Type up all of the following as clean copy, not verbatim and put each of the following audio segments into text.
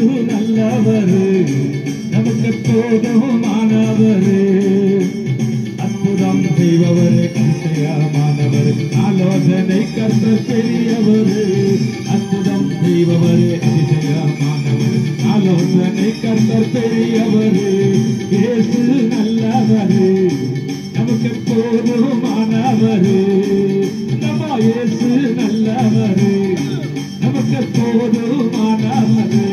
நல்லவரு நமக்கு போதுமானவரு அற்புதம் செய்பவரு அதிசயமானவரு ஆலோசனை கர்த்தர் பெரியவரு அற்புதம் செய்பவரு அதிசயமானவரு ஆலோசனை கர்த்தர் பெரியவரு இயேசு நல்லவரு நமக்கு போதுமானவரு நம்ம இயேசு நல்லவரு நமக்கு போதுமானவரு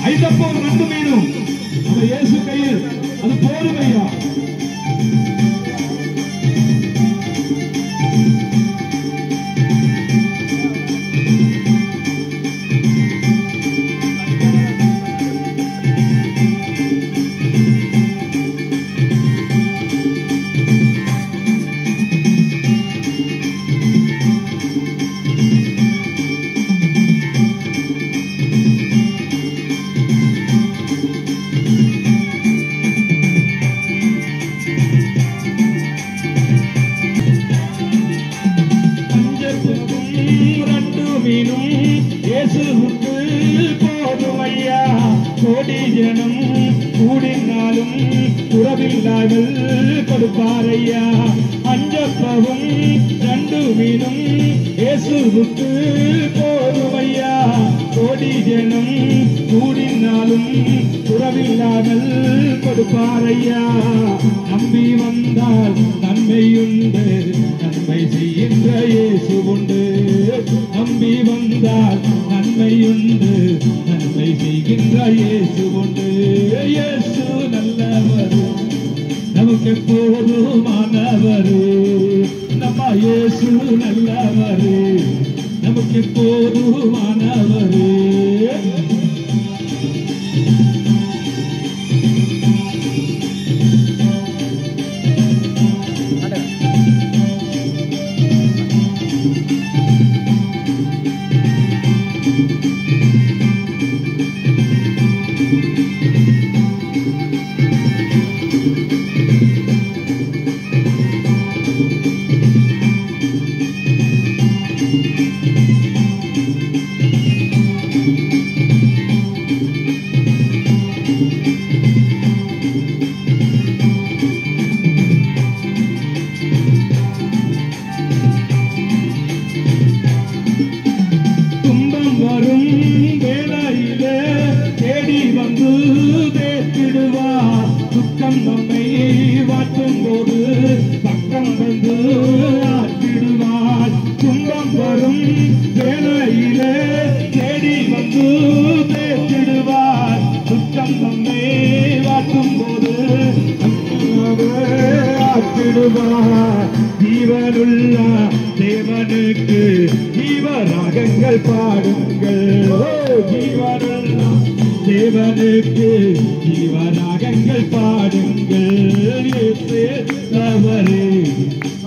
ஐதப்போம் ரெண்டு மீனும் நம்ம இயேசு கையில் அது போதுமையா கோடி ஜனம் கூடினாலும் உறவில்லாமல் கொடுப்பாரையா அஞ்சப்பவும் ரெண்டு மீனும் இயேசுவுக்கு போதுமையா கோடி ஜனம் கூடினாலும் உறவில்லாமல் கொடுப்பாரையா நம்பி வந்தால் நன்மையுண்டு நன்மை செய்கின்ற இயேசு உண்டு நம்பி வந்தால் நன்மையுண்டு நன்மை செய்கின்ற இயேசு உண்டு இயேசு நல்லவரு நமக்கு போதுமானவரு நம்ம இயேசு நல்லவரு நமக்கு போதுமானவரு ஜீவனுள்ள தேவனுக்கு ஜீவராகங்கள் பாடுங்கள் ஜீவனுள்ள தேவனுக்கு ஜீவராகங்கள் பாடுங்கள்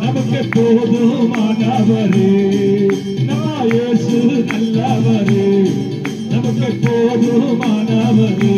நமக்கு போதுமானவரு நம்ம இயேசு நல்லவரு நமக்கு போதுமானவரு